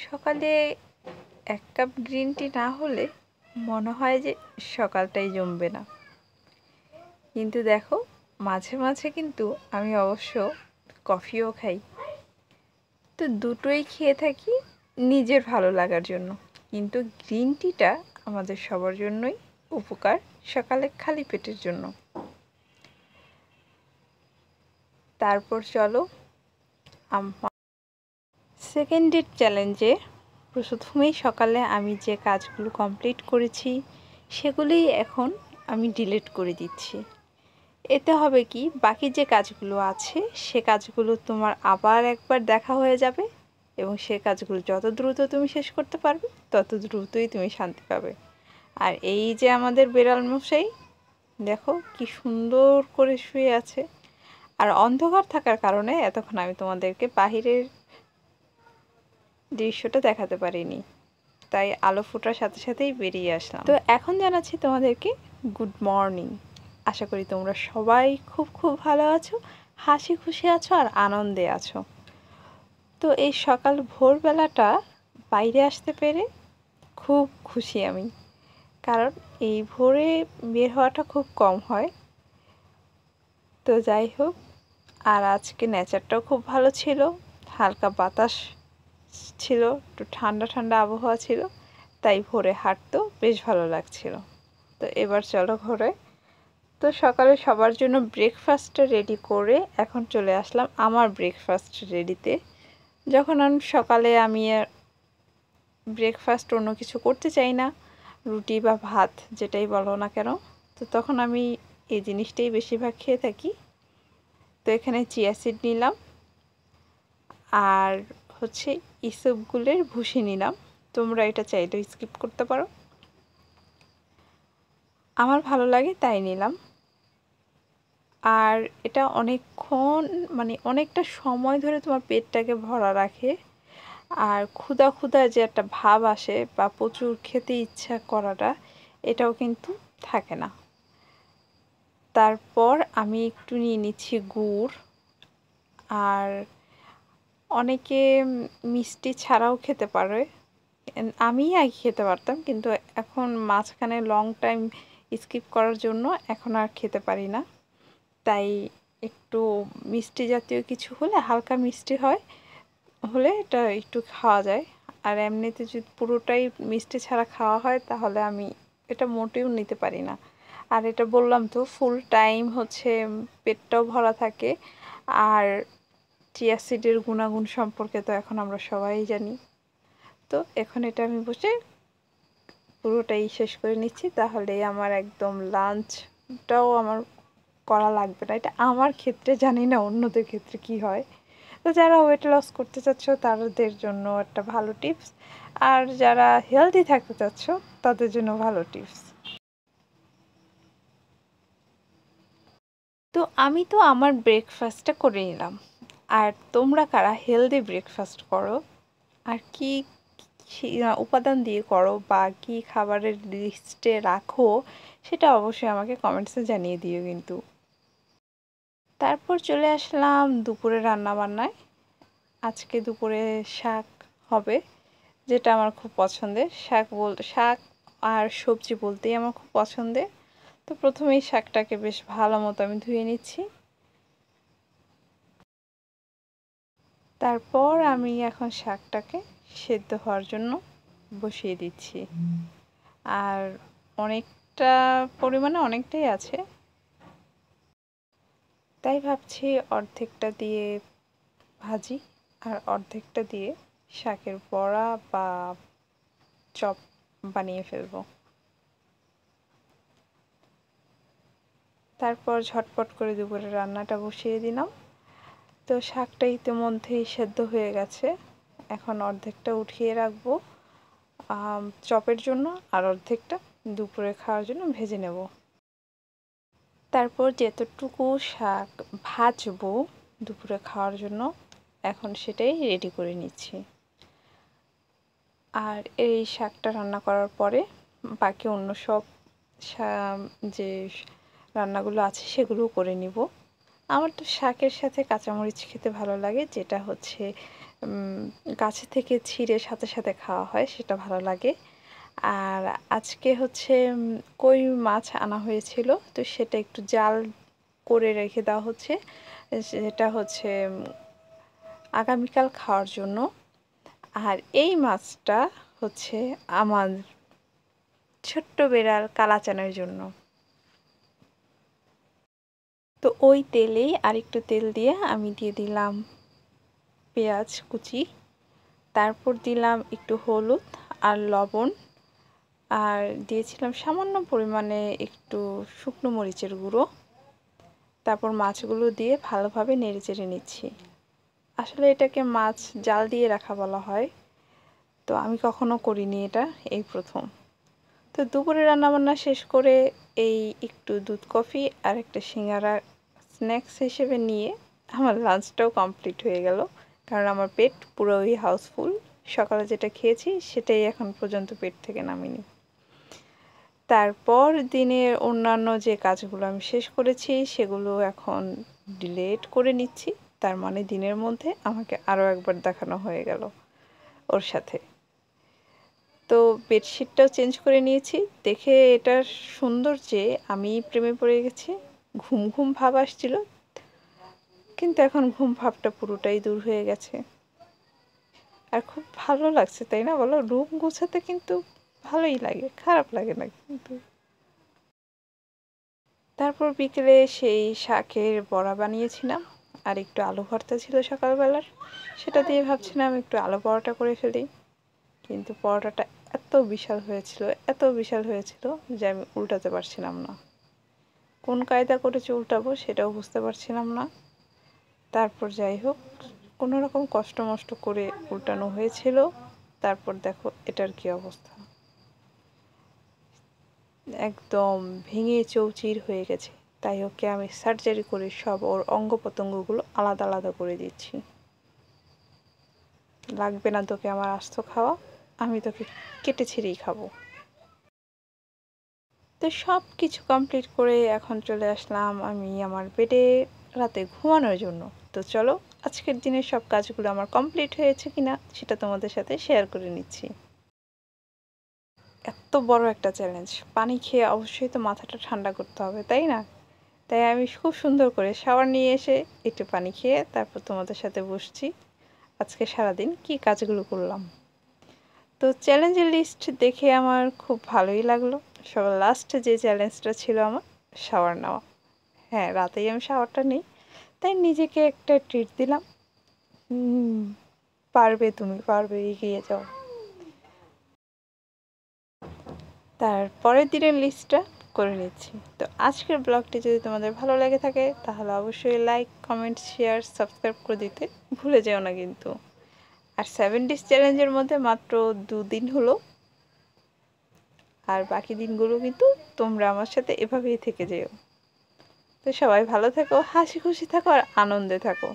সকালে 1 cup green tea না হলে মনে হয় যে সকালটাই জমবে না। কিন্তু দেখো, মাঝে মাঝে কিন্তু আমি অবশ্য কফিও খাই। তো দুটোই খেয়ে থাকি নিজের ভালো লাগার জন্য। কিন্তু গ্রিন টিটা আমাদের সবার জন্যই উপকার, সকালে খালি পেটের জন্য। তারপর চলো সেকেন্ড ডে চ্যালেঞ্জে প্রথমেই সকালে আমি যে কাজগুলো কমপ্লিট করেছি সেগুলোই এখন আমি ডিলিট করে দিচ্ছি। এতে হবে কি, বাকি যে কাজগুলো আছে সে কাজগুলো তোমার আবার একবার দেখা হয়ে যাবে এবং সে কাজগুলো যত দ্রুত তুমি শেষ করতে পারবে তত দ্রুতই তুমি শান্তি পাবে। আর এই যে আমাদের বেড়াল মশাই, দেখো কি সুন্দর করে শুয়ে আছে। আর অন্ধকার থাকার কারণে এতক্ষণ আমি তোমাদেরকে বাহিরের দৃশ্যটা দেখাতে পারিনি, তাই আলো ফোটার সাথে সাথেই বেরিয়ে আসলাম। তো এখন জানাচ্ছি তোমাদেরকে গুড মর্নিং। আশা করি তোমরা সবাই খুব খুব ভালো আছো, হাসি খুশি আছো আর আনন্দে আছো। তো এই সকাল ভোরবেলাটা বাইরে আসতে পেরে খুব খুশি আমি, কারণ এই ভোরে বের হওয়াটা খুব কম হয়। তো যাই হোক, আর আজকে নেচারটাও খুব ভালো ছিল, হালকা বাতাস ছিল, একটু ঠান্ডা ঠান্ডা আবহাওয়া ছিল, তাই ভোরে হাঁটতেও বেশ ভালো লাগছিল। তো এবার চলো ঘরে। তো সকালে সবার জন্য ব্রেকফাস্টটা রেডি করে এখন চলে আসলাম আমার ব্রেকফাস্ট রেডিতে। যখন সকালে আমি ব্রেকফাস্ট অন্য কিছু করতে চাই না, রুটি বা ভাত যেটাই বলো না কেন, তো তখন আমি এই জিনিসটাই বেশিরভাগ খেয়ে থাকি। তো এখানে চিয়া সিড নিলাম আর হচ্ছে ইসবগুলের ভুসি নিলাম। তোমরা এটা চাইলে স্কিপ করতে পারো, আমার ভালো লাগে তাই নিলাম। আর এটা অনেকক্ষণ, মানে অনেকটা সময় ধরে তোমার পেটটাকে ভরা রাখে, আর ক্ষুধা ক্ষুধা যে একটা ভাব আসে বা প্রচুর খেতে ইচ্ছা করাটা, এটাও কিন্তু থাকে না। তারপর আমি একটু নিয়ে নিচ্ছি গুড়। আর অনেকে মিষ্টি ছাড়াও খেতে পারে, আমি আগে খেতে পারতাম, কিন্তু এখন মাঝখানে লং টাইম স্কিপ করার জন্য এখন আর খেতে পারি না। তাই একটু মিষ্টি জাতীয় কিছু হলে, হালকা মিষ্টি হলে এটা একটু খাওয়া যায়। আর এমনিতে যদি পুরোটাই মিষ্টি ছাড়া খাওয়া হয় তাহলে আমি এটা মোটেও নিতে পারি না। আর এটা বললাম তো, ফুল টাইম হচ্ছে পেটটাও ভরা থাকে। আর চিয়া সিডের গুণাগুণ সম্পর্কে তো এখন আমরা সবাই জানি। তো এখন এটা আমি বসে পুরোটাই শেষ করে নিচ্ছি, তাহলে আমার একদম লাঞ্চটাও আমার করা লাগবে না। এটা আমার ক্ষেত্রে, জানি না অন্যদের ক্ষেত্রে কি হয়। তো যারা ওয়েট লস করতে চাচ্ছ তাদের জন্য একটা ভালো টিপস, আর যারা হেলদি থাকতে চাচ্ছ তাদের জন্য ভালো টিপস। তো আমি তো আমার ব্রেকফাস্টটা করে নিলাম। আর তোমরা কারা হেলদি ব্রেকফাস্ট করো আর কি উপাদান দিয়ে করো বা কি খাবারের লিস্টে রাখো, সেটা অবশ্যই আমাকে কমেন্টসে জানিয়ে দিও কিন্তু। তারপর চলে আসলাম দুপুরে রান্না বান্নায়। আজকে দুপুরে শাক হবে, যেটা আমার খুব পছন্দের। শাক আর সবজি বলতেই আমার খুব পছন্দের। তো প্রথমেই শাকটাকে বেশ ভালো মতো আমি ধুয়ে নিচ্ছি। তারপর আমি এখন শাকটাকে সেদ্ধ হওয়ার জন্য বসিয়ে দিচ্ছি। আর অনেকটা পরিমাণে অনেকটাই আছে, তাই ভাবছি অর্ধেকটা দিয়ে ভাজি আর অর্ধেকটা দিয়ে শাকের বড়া বা চপ বানিয়ে ফেলবো। তারপর ঝটপট করে দুপুরে রান্নাটা বসিয়ে দিলাম। তো শাকটা ইতিমধ্যেই সেদ্ধ হয়ে গেছে, এখন অর্ধেকটা উঠিয়ে রাখবো চপের জন্য, আর অর্ধেকটা দুপুরে খাওয়ার জন্য ভেজে নেব। তারপর যতটুকু শাক ভাজবো দুপুরে খাওয়ার জন্য, এখন সেটাই রেডি করে নিচ্ছি। আর এই শাকটা রান্না করার পরে বাকি অন্য সব যে রান্নাগুলো আছে সেগুলোও করে নিব। আমার তো শাকের সাথে কাঁচামরিচ খেতে ভালো লাগে, যেটা হচ্ছে গাছে থেকে ছিঁড়ে সাথে সাথে খাওয়া হয়, সেটা ভালো লাগে। আর আজকে হচ্ছে কই মাছ আনা হয়েছিল, তো সেটা একটু জাল করে রেখে দেওয়া হচ্ছে, সেটা হচ্ছে আগামীকাল খাওয়ার জন্য। আর এই মাছটা হচ্ছে আমার ছোট্ট বেড়াল কালাচানের জন্য। তো ওই তেলেই আরেকটু তেল দিয়ে আমি দিয়ে দিলাম পেঁয়াজ কুচি, তারপর দিলাম একটু হলুদ আর লবণ, আর দিয়েছিলাম সামান্য পরিমাণে একটু শুকনো মরিচের গুঁড়ো। তারপর মাছগুলো দিয়ে ভালোভাবে নেড়েচেড়ে নিচ্ছি। আসলে এটাকে মাছ জাল দিয়ে রাখা বলা হয়, তো আমি কখনো করিনি, এটা এই প্রথম। তো দুপুরে রান্নাবান্না শেষ করে এই একটু দুধ কফি আর একটা সিঙ্গারা স্ন্যাক্স হিসেবে নিয়ে আমার লাঞ্চটাও কমপ্লিট হয়ে গেল, কারণ আমার পেট পুরোই হাউসফুল। সকালে যেটা খেয়েছি সেটাই এখন পর্যন্ত পেট থেকে নামিনি। তারপর দিনের অন্যান্য যে কাজগুলো আমি শেষ করেছি সেগুলো এখন ডিলিট করে নিচ্ছি। তার মানে দিনের মধ্যে আমাকে আরও একবার দেখানো হয়ে গেল ওর সাথে। তো বেডশিটটাও চেঞ্জ করে নিয়েছি। দেখে এটা সুন্দর যে আমি প্রেমে পড়ে গেছি। ঘুম ঘুম ভাব আসছিল, কিন্তু এখন ঘুম ভাবটা পুরোটাই দূর হয়ে গেছে। আর খুব ভালো লাগছে, তাই না বলো? রুম গোছাতে কিন্তু ভালোই লাগে, খারাপ লাগে না কিন্তু। তারপর বিকেলে সেই শাকের বড়া বানিয়েছিলাম, আর একটু আলু ভর্তা ছিল সকালবেলার, সেটা দিয়ে ভাবছিলাম একটু আলু পরোটা করে ফেলি। কিন্তু পরোটাটা এত বিশাল হয়েছিল, এত বিশাল হয়েছিল যে আমি উল্টাতে পারছিলাম না। কোন কায়দা করেছে উল্টাবো সেটাও বুঝতে পারছিলাম না। তারপর যাই হোক, কোনো রকম কষ্ট মষ্ট করে উল্টানো হয়েছিল। তারপর দেখো এটার কি অবস্থা, একদম ভেঙে চৌচির হয়ে গেছে। তাই ওকে আমি সার্জারি করে সব ওর অঙ্গ প্রত্যঙ্গগুলো আলাদা আলাদা করে দিচ্ছি। লাগবে না তোকে আমার আস্ত খাওয়া, আমি তোকে কেটে ছিঁড়েই খাবো। তো সব কিছু কমপ্লিট করে এখন চলে আসলাম আমি আমার বেডে রাতে ঘুমানোর জন্য। তো চলো আজকের দিনের সব কাজগুলো আমার কমপ্লিট হয়েছে কিনা সেটা তোমাদের সাথে শেয়ার করে নিচ্ছি। এত বড় একটা চ্যালেঞ্জ, পানি খেয়ে অবশ্যই তো মাথাটা ঠান্ডা করতে হবে, তাই না? তাই আমি খুব সুন্দর করে শাওয়ার নিয়ে এসে একটু পানি খেয়ে তারপর তোমাদের সাথে বসছি আজকে সারাদিন কি কাজগুলো করলাম। তো চ্যালেঞ্জের লিস্ট দেখে আমার খুব ভালোই লাগলো। সবার লাস্টে যে চ্যালেঞ্জটা ছিল আমার শাওয়ার নেওয়া। হ্যাঁ, রাতেই আমি শাওয়ারটা নিই, তাই নিজেকে একটা ট্রিট দিলাম। পারবে, তুমি পারবে, এগিয়ে যাও। তার পরের দিনের লিস্টটা করে নিচ্ছি। তো আজকের ব্লগটি যদি তোমাদের ভালো লেগে থাকে তাহলে অবশ্যই লাইক, কমেন্ট, শেয়ার, সাবস্ক্রাইব করে দিতে ভুলে যেও না কিন্তু। আর 7 ডেজ চ্যালেঞ্জের মধ্যে মাত্র 2 দিন হলো, আর বাকি দিনগুলো কিন্তু তোমরা আমার সাথে এভাবেই থেকে যেও। তো সবাই ভালো থাকো, হাসি খুশি থাকো আর আনন্দে থাকো।